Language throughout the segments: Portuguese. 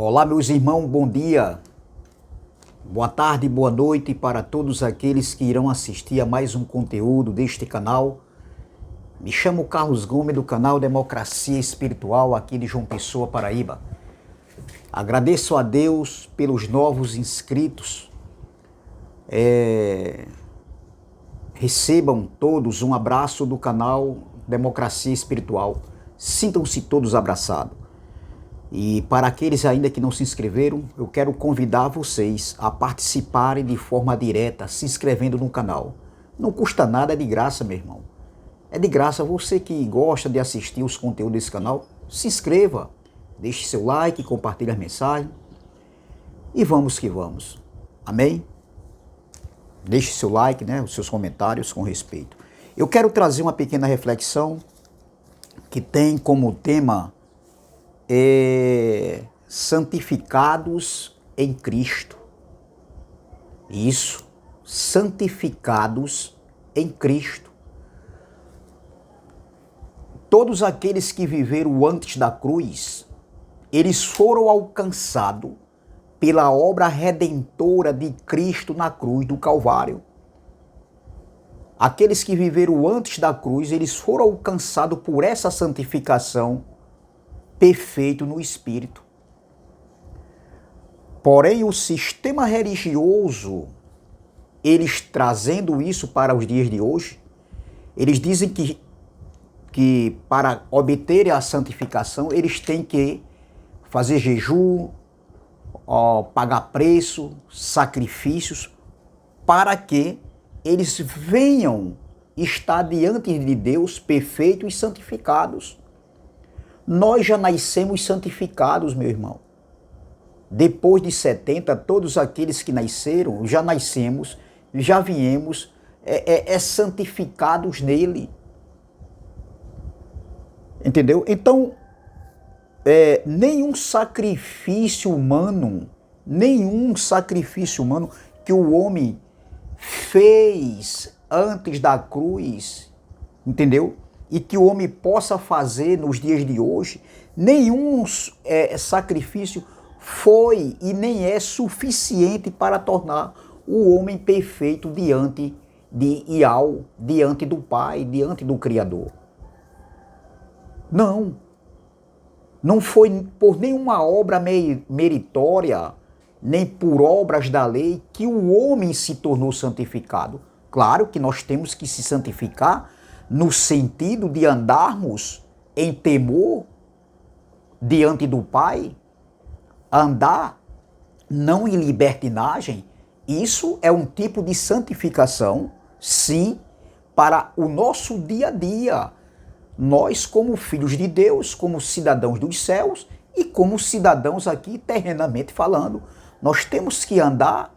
Olá, meus irmãos, bom dia, boa tarde, boa noite para todos aqueles que irão assistir a mais um conteúdo deste canal. Me chamo Carlos Gomes, do canal Democracia Espiritual, aqui de João Pessoa, Paraíba. Agradeço a Deus pelos novos inscritos. Recebam todos um abraço do canal Democracia Espiritual. Sintam-se todos abraçados. E para aqueles ainda que não se inscreveram, eu quero convidar vocês a participarem de forma direta, se inscrevendo no canal. Não custa nada, é de graça, meu irmão. É de graça. Você que gosta de assistir os conteúdos desse canal, se inscreva, deixe seu like, compartilhe as mensagens e vamos que vamos. Amém? Deixe seu like, os seus comentários com respeito. Eu quero trazer uma pequena reflexão que tem como tema santificados em Cristo. Isso, santificados em Cristo. Todos aqueles que viveram antes da cruz, eles foram alcançados pela obra redentora de Cristo na cruz do Calvário. Aqueles que viveram antes da cruz, eles foram alcançados por essa santificação perfeito no Espírito. Porém, o sistema religioso, eles trazendo isso para os dias de hoje, eles dizem que para obter a santificação, eles têm que fazer jejum, pagar preço, sacrifícios, para que eles venham estar diante de Deus perfeitos e santificados. Nós já nascemos santificados, meu irmão. Depois de 70, todos aqueles que nasceram, já nascemos, já viemos santificados nele. Entendeu? Então, nenhum sacrifício humano que o homem fez antes da cruz, entendeu? E que o homem possa fazer nos dias de hoje, nenhum sacrifício foi e nem é suficiente para tornar o homem perfeito diante de Iau, diante do Pai, diante do Criador. Não foi por nenhuma obra meritória, nem por obras da lei, que o homem se tornou santificado. Claro que nós temos que se santificar no sentido de andarmos em temor diante do Pai, andar não em libertinagem. Isso é um tipo de santificação, sim, para o nosso dia a dia. Nós, como filhos de Deus, como cidadãos dos céus e como cidadãos aqui terrenamente falando, nós temos que andar,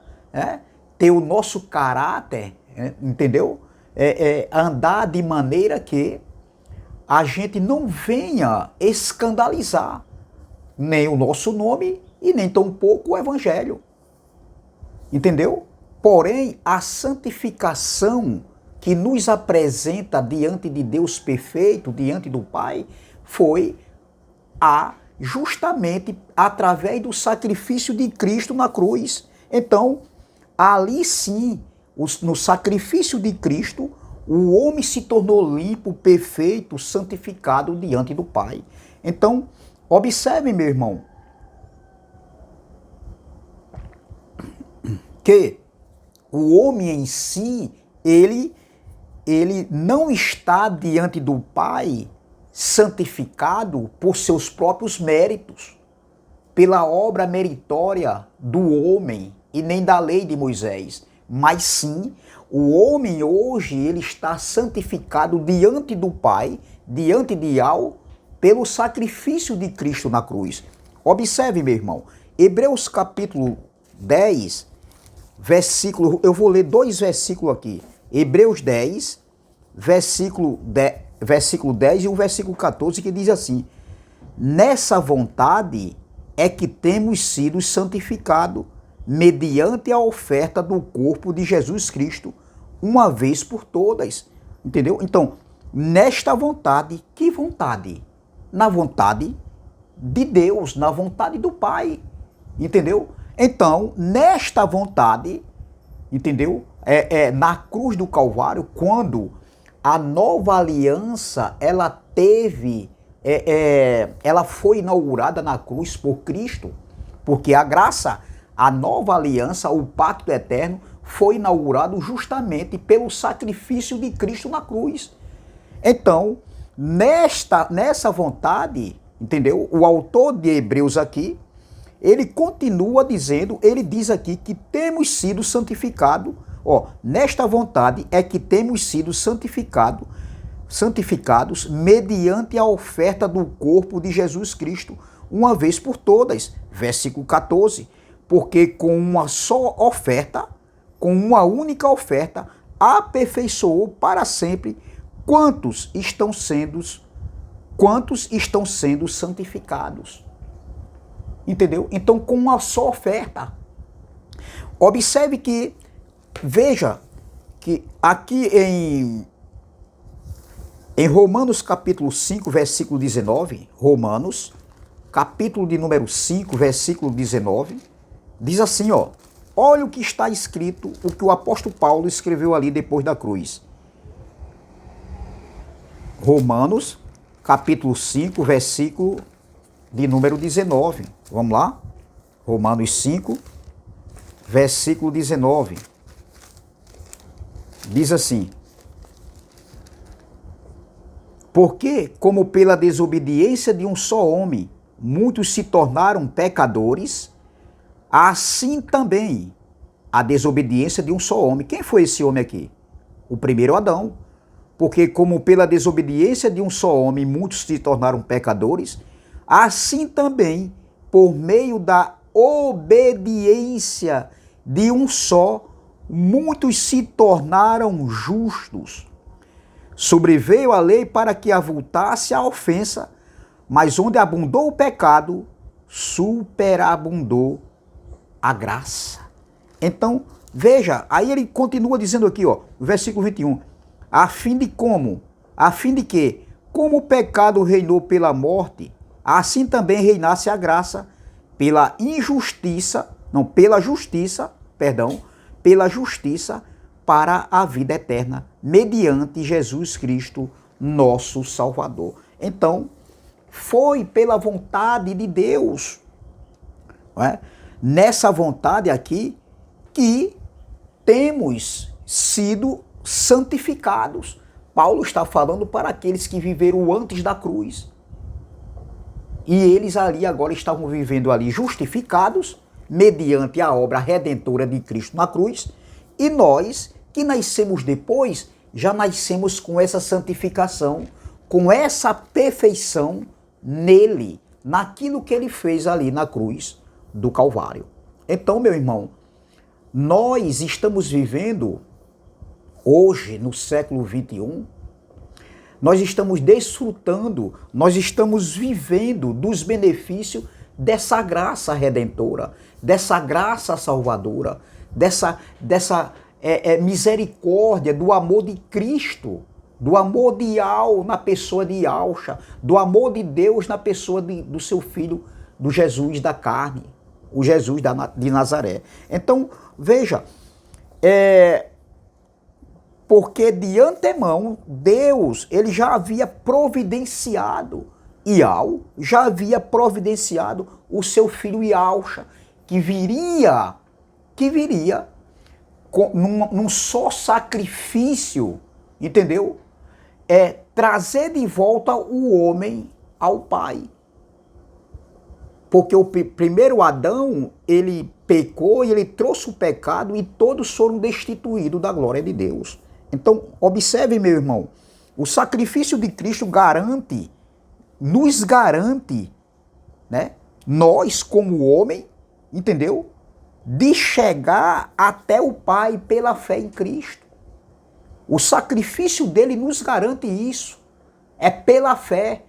ter o nosso caráter, entendeu? Andar de maneira que a gente não venha escandalizar nem o nosso nome e nem tampouco o Evangelho. Entendeu? Porém, a santificação que nos apresenta diante de Deus perfeito, diante do Pai, foi justamente através do sacrifício de Cristo na cruz. Então, ali sim, no sacrifício de Cristo, o homem se tornou limpo, perfeito, santificado diante do Pai. Então, observe, meu irmão, que o homem em si, ele não está diante do Pai santificado por seus próprios méritos, pela obra meritória do homem e nem da lei de Moisés, mas sim, o homem hoje ele está santificado diante do Pai, diante de Iau, pelo sacrifício de Cristo na cruz. Observe, meu irmão, Hebreus capítulo 10, versículo, eu vou ler 2 versículos aqui. Hebreus 10, versículo 10 e o versículo 14, que diz assim: nessa vontade é que temos sido santificados, mediante a oferta do corpo de Jesus Cristo, uma vez por todas. Entendeu? Então, nesta vontade, que vontade? Na vontade de Deus, na vontade do Pai. Entendeu? Então, nesta vontade, entendeu? Na cruz do Calvário, quando a nova aliança, ela teve, ela foi inaugurada na cruz por Cristo, porque a graça, a nova aliança, o pacto eterno, foi inaugurado justamente pelo sacrifício de Cristo na cruz. Então, nessa vontade, entendeu? O autor de Hebreus aqui, ele continua dizendo, ele diz aqui que temos sido santificados, nesta vontade é que temos sido santificados mediante a oferta do corpo de Jesus Cristo, uma vez por todas. Versículo 14. Porque com uma só oferta, com uma única oferta, aperfeiçoou para sempre quantos estão sendo santificados. Entendeu? Então, com uma só oferta. Observe que, veja, que aqui em Romanos capítulo 5, versículo 19, Romanos, capítulo de número 5, versículo 19, diz assim, olha o que está escrito, o que o apóstolo Paulo escreveu ali depois da cruz. Romanos, capítulo 5, versículo de número 19. Vamos lá? Romanos 5, versículo 19. Diz assim: porque, como pela desobediência de um só homem, muitos se tornaram pecadores, assim também a desobediência de um só homem. Quem foi esse homem aqui? O primeiro Adão. Porque como pela desobediência de um só homem muitos se tornaram pecadores, assim também, por meio da obediência de um só, muitos se tornaram justos. Sobreveio a lei para que avultasse a ofensa, mas onde abundou o pecado, superabundou a graça. Então, veja, aí ele continua dizendo aqui, versículo 21, a fim de que, como o pecado reinou pela morte, assim também reinasse a graça pela justiça para a vida eterna, mediante Jesus Cristo, nosso Salvador. Então, foi pela vontade de Deus, nessa vontade aqui, que temos sido santificados. Paulo está falando para aqueles que viveram antes da cruz. E eles ali agora estavam vivendo ali justificados, mediante a obra redentora de Cristo na cruz. E nós, que nascemos depois, já nascemos com essa santificação, com essa perfeição nele, naquilo que ele fez ali na cruz do Calvário. Então, meu irmão, nós estamos vivendo hoje, no século 21, nós estamos desfrutando, nós estamos vivendo dos benefícios dessa graça redentora, dessa graça salvadora, dessa misericórdia, do amor de Cristo, do amor de na pessoa de Yahshua, do amor de Deus na pessoa do seu Filho, do Jesus da carne, o Jesus de Nazaré. Então, veja, porque de antemão, Deus, ele já havia providenciado, já havia providenciado o seu filho Yahshua, que viria num só sacrifício, entendeu? Trazer de volta o homem ao Pai. Porque o primeiro Adão, ele pecou e ele trouxe o pecado e todos foram destituídos da glória de Deus. Então, observe, meu irmão, o sacrifício de Cristo nos garante, né, nós como homem, entendeu? De chegar até o Pai pela fé em Cristo. O sacrifício dele nos garante isso. É pela fé,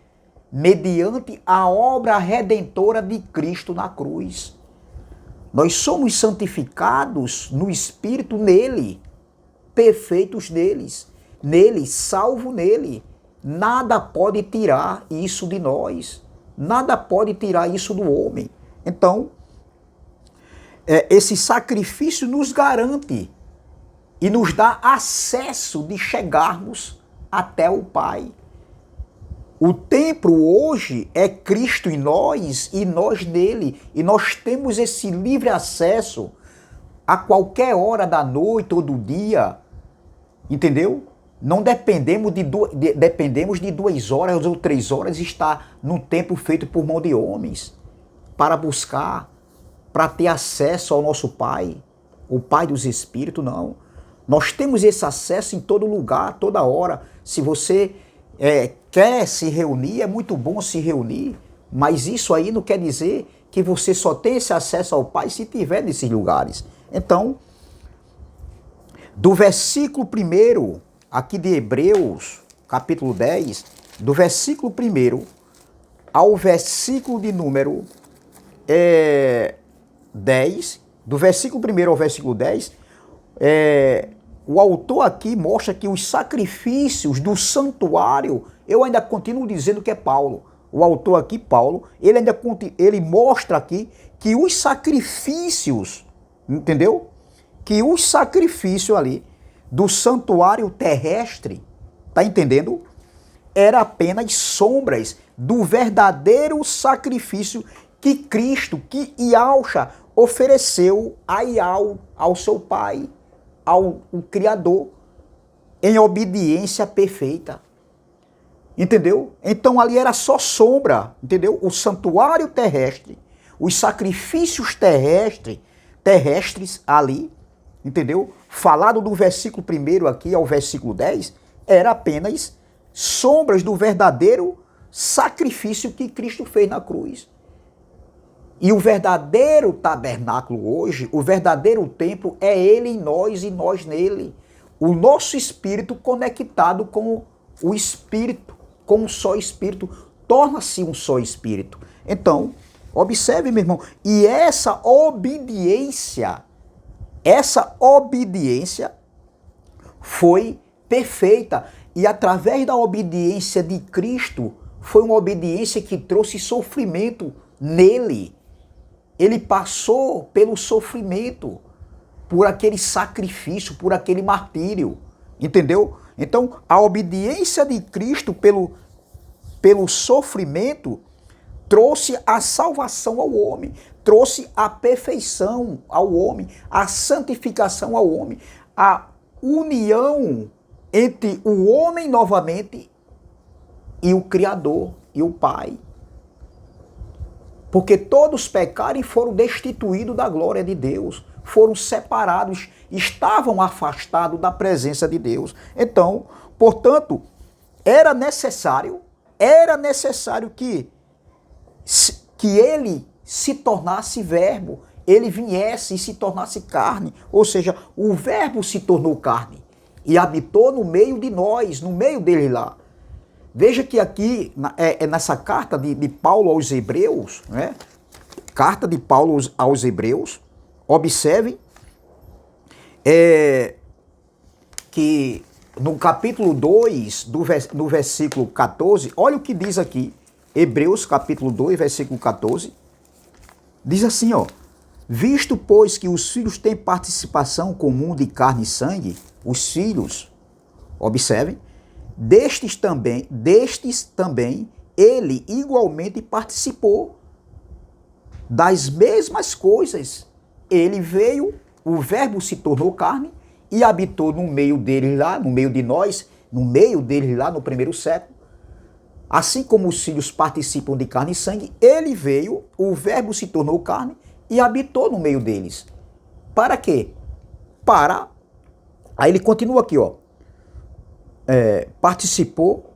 mediante a obra redentora de Cristo na cruz. Nós somos santificados no Espírito nele, perfeitos nele, salvo nele. Nada pode tirar isso de nós. Nada pode tirar isso do homem. Então, esse sacrifício nos garante e nos dá acesso de chegarmos até o Pai. O templo hoje é Cristo em nós e nós nele. E nós temos esse livre acesso a qualquer hora da noite ou do dia. Entendeu? Não dependemos dependemos de 2 horas ou 3 horas estar num templo feito por mão de homens para buscar, para ter acesso ao nosso Pai, o Pai dos Espíritos, não. Nós temos esse acesso em todo lugar, toda hora. Se você quer se reunir, é muito bom se reunir, mas isso aí não quer dizer que você só tem esse acesso ao Pai se estiver nesses lugares. Então, do versículo 1 aqui de Hebreus, capítulo 10, do versículo 1 ao versículo de número 10, do versículo 1 ao versículo 10, o autor aqui mostra que os sacrifícios do santuário, eu ainda continuo dizendo que é Paulo. O autor aqui, Paulo, ele mostra aqui que os sacrifícios, entendeu? Que os sacrifícios ali do santuário terrestre, tá entendendo? Era apenas sombras do verdadeiro sacrifício que Cristo, que Yahshua ofereceu ao seu Pai, ao Criador, em obediência perfeita. Entendeu? Então ali era só sombra, entendeu? O santuário terrestre, os sacrifícios terrestres ali, entendeu? Falado do versículo 1 aqui ao versículo 10, era apenas sombras do verdadeiro sacrifício que Cristo fez na cruz. E o verdadeiro tabernáculo hoje, o verdadeiro templo, é Ele em nós e nós nele. O nosso espírito conectado com o Espírito, com um só Espírito, torna-se um só Espírito. Então, observe, meu irmão, e essa obediência foi perfeita. E através da obediência de Cristo, foi uma obediência que trouxe sofrimento nele. Ele passou pelo sofrimento, por aquele sacrifício, por aquele martírio, entendeu? Então, a obediência de Cristo pelo sofrimento trouxe a salvação ao homem, trouxe a perfeição ao homem, a santificação ao homem, a união entre o homem novamente e o Criador e o Pai. Porque todos pecaram e foram destituídos da glória de Deus, foram separados, estavam afastados da presença de Deus. Então, portanto, era necessário que ele se tornasse verbo, ele viesse e se tornasse carne, ou seja, o verbo se tornou carne e habitou no meio de nós, no meio dele lá. Veja que aqui, nessa carta de Paulo aos Hebreus, né? Carta de Paulo aos Hebreus, observe que no capítulo 2, no versículo 14, olha o que diz aqui, Hebreus capítulo 2, versículo 14, diz assim, ó: visto, pois, que os filhos têm participação comum de carne e sangue, os filhos, observem, destes também, ele igualmente participou das mesmas coisas. Ele veio, o verbo se tornou carne e habitou no meio dele lá, no meio de nós, no meio dele lá no primeiro século. Assim como os filhos participam de carne e sangue, ele veio, o verbo se tornou carne e habitou no meio deles. Para quê? Aí ele continua aqui, ó. Participou,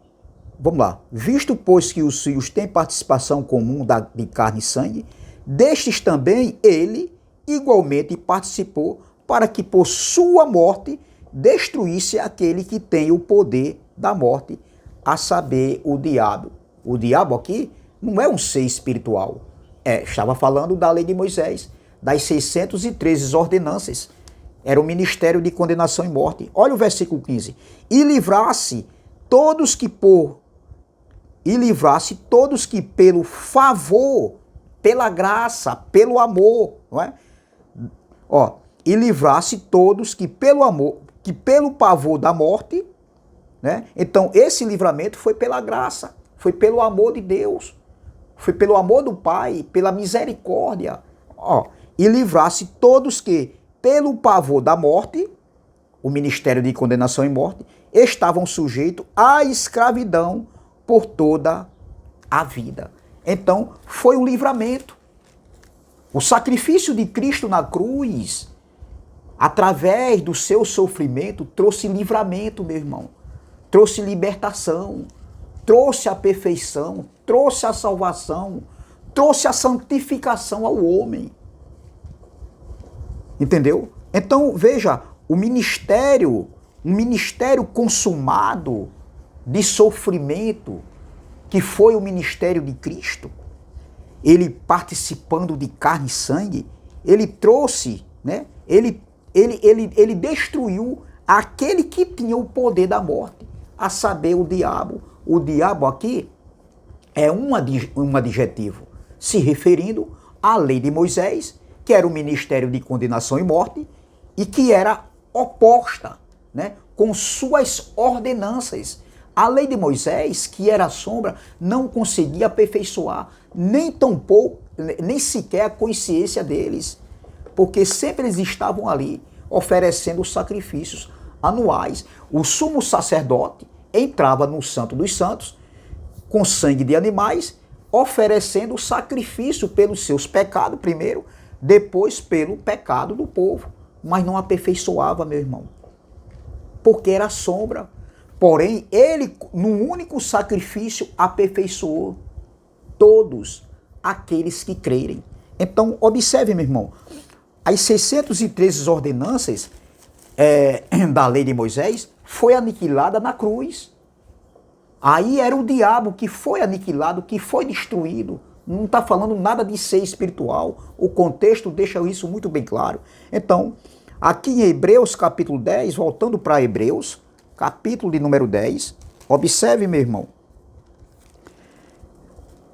vamos lá, visto, pois, que os filhos têm participação comum de carne e sangue, destes também ele igualmente participou, para que por sua morte destruísse aquele que tem o poder da morte, a saber, o diabo. O diabo aqui não é um ser espiritual, estava falando da lei de Moisés, das 613 ordenanças. Era o ministério de condenação e morte. Olha o versículo 15. E livrasse todos que pelo favor, pela graça, pelo amor, não é? Ó, e livrasse todos que pelo pavor da morte, né? Então esse livramento foi pela graça, foi pelo amor de Deus, foi pelo amor do Pai, pela misericórdia. Ó, e livrasse todos que pelo pavor da morte, o ministério de condenação e morte, estavam sujeitos à escravidão por toda a vida. Então, foi um livramento. O sacrifício de Cristo na cruz, através do seu sofrimento, trouxe livramento, meu irmão. Trouxe libertação, trouxe a perfeição, trouxe a salvação, trouxe a santificação ao homem. Entendeu? Então, veja, um ministério consumado de sofrimento, que foi o ministério de Cristo, ele participando de carne e sangue, ele trouxe, né? Ele destruiu aquele que tinha o poder da morte, a saber, o diabo. O diabo aqui é um adjetivo, se referindo à lei de Moisés, que era o ministério de condenação e morte, e que era oposta, né, com suas ordenanças. A lei de Moisés, que era a sombra, não conseguia aperfeiçoar nem tampouco, nem sequer a consciência deles, porque sempre eles estavam ali oferecendo sacrifícios anuais. O sumo sacerdote entrava no Santo dos Santos com sangue de animais, oferecendo sacrifício pelos seus pecados primeiro, depois pelo pecado do povo, mas não aperfeiçoava, meu irmão, porque era sombra. Porém, ele, num único sacrifício, aperfeiçoou todos aqueles que crerem. Então, observe, meu irmão, as 613 ordenanças da lei de Moisés foi aniquilada na cruz. Aí era o diabo que foi aniquilado, que foi destruído. Não está falando nada de ser espiritual. O contexto deixa isso muito bem claro. Então, aqui em Hebreus capítulo 10, voltando para Hebreus, capítulo de número 10, observe, meu irmão.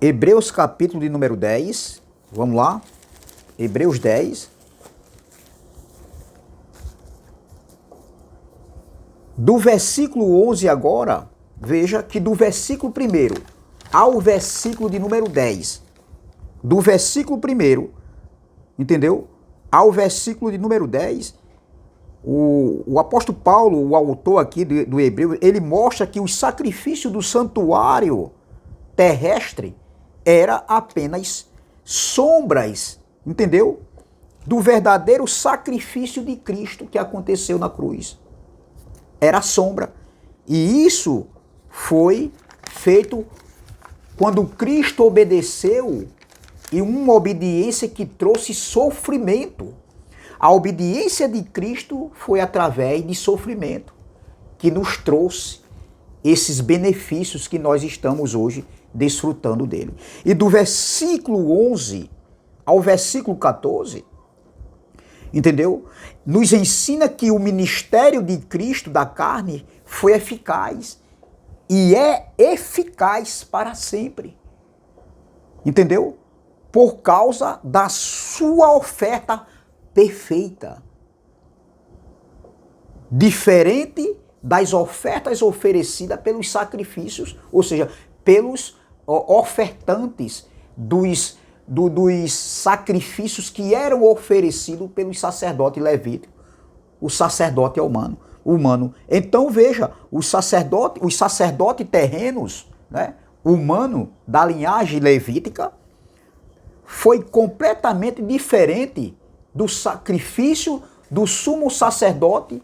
Hebreus capítulo de número 10, vamos lá. Hebreus 10. Do versículo 11 agora, veja que do versículo 1 ao versículo de número 10, do versículo 1, entendeu? Ao versículo de número 10, o apóstolo Paulo, o autor aqui do Hebreu, ele mostra que o sacrifício do santuário terrestre era apenas sombras, entendeu? Do verdadeiro sacrifício de Cristo que aconteceu na cruz. Era sombra. E isso foi feito quando Cristo obedeceu, e uma obediência que trouxe sofrimento. A obediência de Cristo foi através de sofrimento que nos trouxe esses benefícios que nós estamos hoje desfrutando dele. E do versículo 11 ao versículo 14, entendeu? Nos ensina que o ministério de Cristo da carne foi eficaz e é eficaz para sempre. Entendeu? Por causa da sua oferta perfeita. Diferente das ofertas oferecidas pelos sacrifícios, ou seja, pelos ofertantes dos sacrifícios que eram oferecidos pelos sacerdotes levíticos. O sacerdote é humano. Então veja, os sacerdotes terrenos, né, humano da linhagem levítica, foi completamente diferente do sacrifício do sumo sacerdote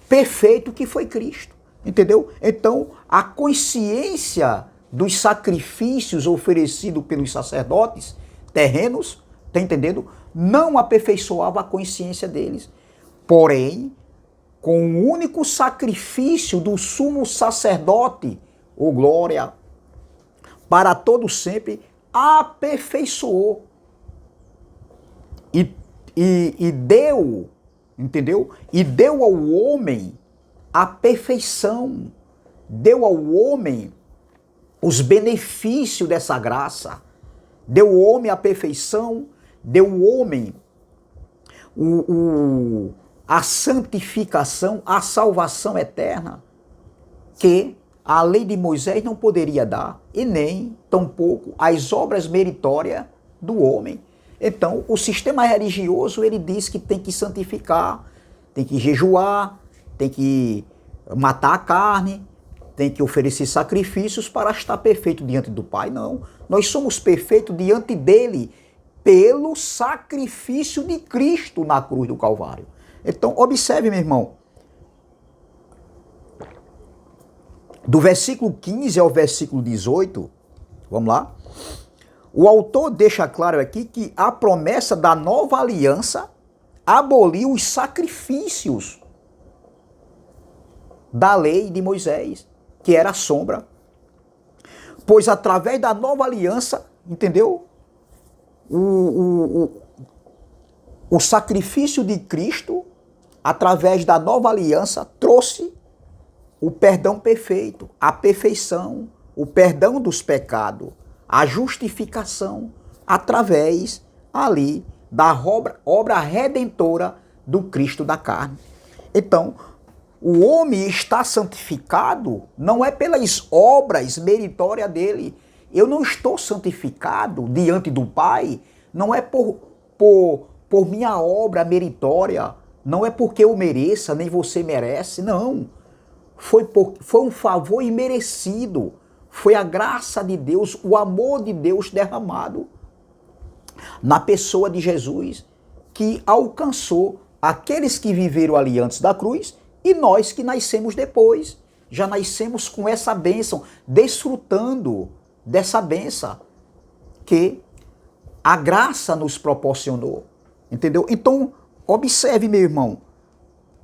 perfeito que foi Cristo. Entendeu? Então, a consciência dos sacrifícios oferecidos pelos sacerdotes terrenos, tá entendendo? Não aperfeiçoava a consciência deles. Porém, com o único sacrifício do sumo sacerdote, ô glória, para todo sempre, aperfeiçoou. E deu, entendeu? E deu ao homem a perfeição, deu ao homem os benefícios dessa graça, deu ao homem a perfeição, deu ao homem a santificação, a salvação eterna, que a lei de Moisés não poderia dar, e nem, tampouco, as obras meritórias do homem. Então, o sistema religioso, ele diz que tem que santificar, tem que jejuar, tem que matar a carne, tem que oferecer sacrifícios para estar perfeito diante do Pai. Não, nós somos perfeitos diante dele pelo sacrifício de Cristo na cruz do Calvário. Então, observe, meu irmão, do versículo 15 ao versículo 18, vamos lá, o autor deixa claro aqui que a promessa da nova aliança aboliu os sacrifícios da lei de Moisés, que era a sombra. Pois através da nova aliança, entendeu? O sacrifício de Cristo, através da nova aliança, trouxe o perdão perfeito, a perfeição, o perdão dos pecados, a justificação, através ali da obra redentora do Cristo da carne. Então, o homem está santificado não é pelas obras meritórias dele. Eu não estou santificado diante do Pai, não é por minha obra meritória, não é porque eu mereça, nem você merece, não. Foi um favor imerecido, foi a graça de Deus, o amor de Deus derramado na pessoa de Jesus, que alcançou aqueles que viveram ali antes da cruz e nós que nascemos depois. Já nascemos com essa bênção, desfrutando dessa bênção que a graça nos proporcionou. Entendeu? Então, observe, meu irmão,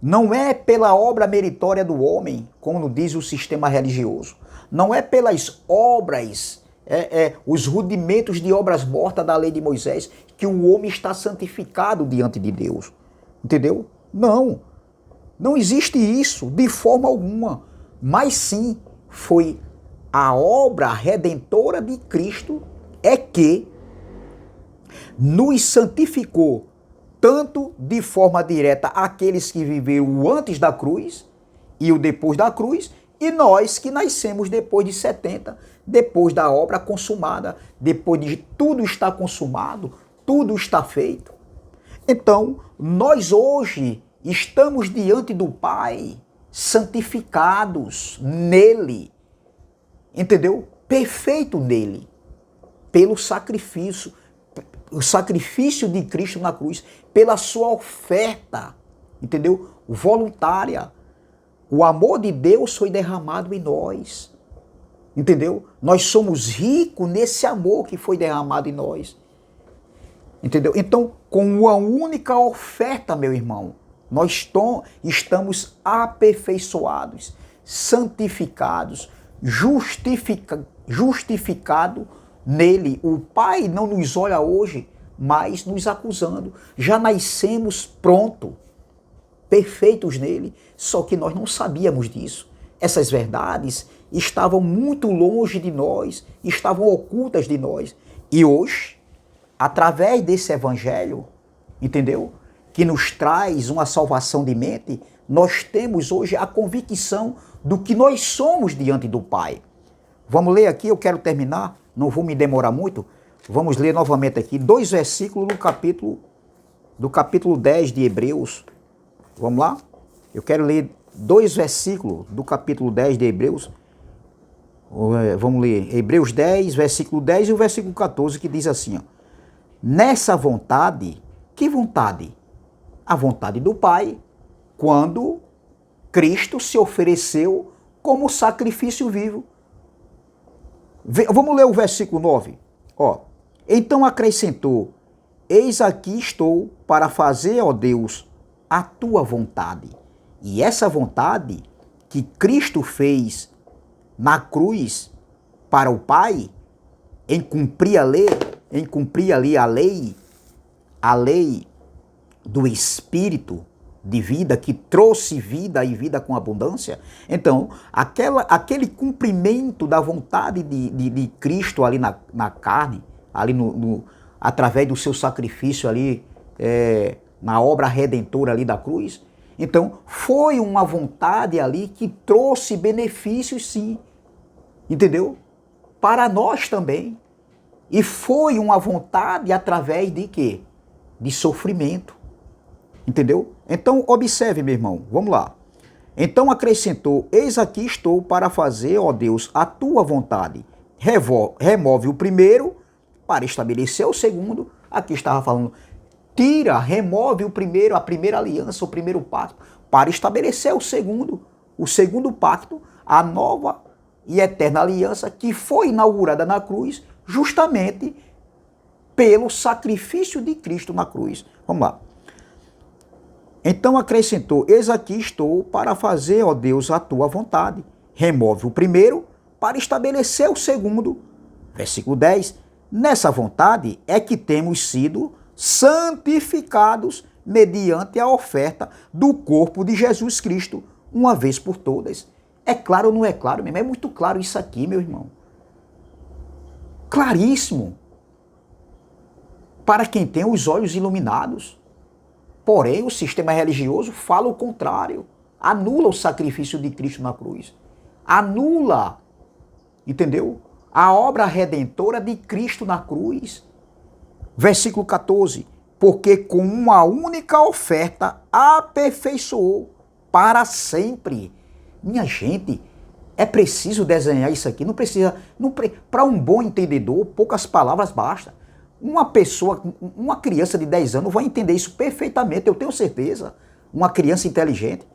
não é pela obra meritória do homem, como diz o sistema religioso, não é pelas obras, os rudimentos de obras mortas da lei de Moisés, que o homem está santificado diante de Deus. Entendeu? Não. Não existe isso de forma alguma. Mas sim, foi a obra redentora de Cristo é que nos santificou, tanto de forma direta aqueles que viveram antes da cruz e o depois da cruz, e nós que nascemos depois de 70, depois da obra consumada, depois de tudo estar consumado, tudo está feito. Então, nós hoje estamos diante do Pai, santificados nele, entendeu? Perfeito nele, pelo sacrifício, o sacrifício de Cristo na cruz, pela sua oferta, entendeu? Voluntária. O amor de Deus foi derramado em nós, entendeu? Nós somos ricos nesse amor que foi derramado em nós, entendeu? Então, com uma única oferta, meu irmão, nós estamos aperfeiçoados, santificados, justificados nele. O Pai não nos olha hoje, mas nos acusando. Já nascemos pronto, perfeitos nele, só que nós não sabíamos disso. Essas verdades estavam muito longe de nós, estavam ocultas de nós. E hoje, através desse evangelho, entendeu? Que nos traz uma salvação de mente, nós temos hoje a convicção do que nós somos diante do Pai. Vamos ler aqui, eu quero terminar, não vou me demorar muito. Vamos ler novamente aqui 2 versículos do capítulo 10 de Hebreus. Vamos lá? Eu quero ler 2 versículos do capítulo 10 de Hebreus. Vamos ler Hebreus 10, versículo 10 e o versículo 14, que diz assim, ó: nessa vontade, que vontade? A vontade do Pai, quando Cristo se ofereceu como sacrifício vivo. Vamos ler o versículo 9. Ó, então acrescentou: eis aqui estou para fazer, ó Deus, a tua vontade. E essa vontade que Cristo fez na cruz para o Pai, em cumprir ali a lei do Espírito de vida, que trouxe vida e vida com abundância. Então, aquele cumprimento da vontade de Cristo ali na carne, ali através do seu sacrifício ali, na obra redentora ali da cruz. Então, foi uma vontade ali que trouxe benefícios, sim, entendeu? Para nós também. E foi uma vontade através de quê? De sofrimento, entendeu? Então, observe, meu irmão, vamos lá. Então acrescentou, eis aqui estou para fazer, ó Deus, a tua vontade. Remove o primeiro para estabelecer o segundo. Aqui estava falando, remove o primeiro, a primeira aliança, o primeiro pacto, para estabelecer o segundo pacto, a nova e eterna aliança que foi inaugurada na cruz, justamente pelo sacrifício de Cristo na cruz. Vamos lá. Então acrescentou, eis aqui estou para fazer, ó Deus, a tua vontade. Remove o primeiro para estabelecer o segundo. Versículo 10. Nessa vontade é que temos sido santificados mediante a oferta do corpo de Jesus Cristo, uma vez por todas. É claro ou não é claro, meu irmão? É muito claro isso aqui, meu irmão. Claríssimo. Para quem tem os olhos iluminados. Porém, o sistema religioso fala o contrário. Anula o sacrifício de Cristo na cruz. Anula, entendeu? A obra redentora de Cristo na cruz. Versículo 14. Porque com uma única oferta aperfeiçoou para sempre. Minha gente, é preciso desenhar isso aqui. Não precisa. Para um bom entendedor, poucas palavras bastam. Uma pessoa, uma criança de 10 anos vai entender isso perfeitamente, eu tenho certeza. Uma criança inteligente.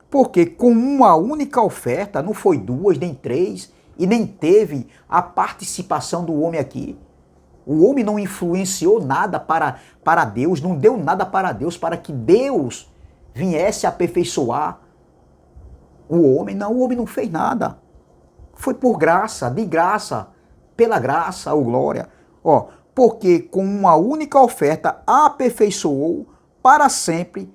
Porque com uma única oferta, não foi duas, nem três, e nem teve a participação do homem aqui. O homem não influenciou nada para Deus, não deu nada para Deus, para que Deus viesse aperfeiçoar o homem. Não, o homem não fez nada. Foi por graça, de graça, pela graça, ou glória. Porque com uma única oferta aperfeiçoou para sempre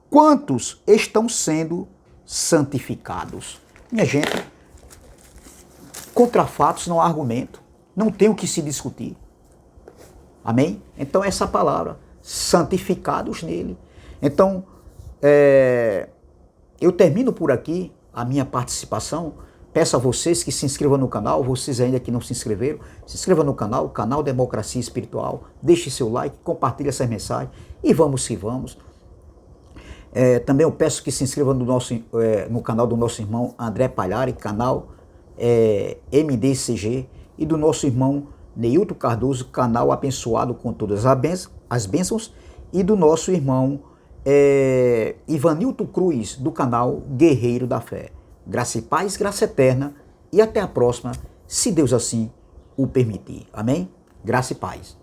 quantos estão sendo santificados. Minha gente, contra fatos não há argumento, não tem o que se discutir. Amém? Então essa palavra, santificados nele. Então, eu termino por aqui a minha participação. Peço a vocês que se inscrevam no canal, vocês ainda que não se inscreveram, se inscrevam no canal Democracia Espiritual, deixe seu like, compartilhe essas mensagens e vamos que vamos. Também eu peço que se inscrevam no canal do nosso irmão André Palhari, canal MDCG, e do nosso irmão Neilton Cardoso, canal Abençoado com Todas as Bênçãos, e do nosso irmão Ivanilton Cruz, do canal Guerreiro da Fé. Graça e paz, graça eterna, e até a próxima, se Deus assim o permitir. Amém? Graça e paz.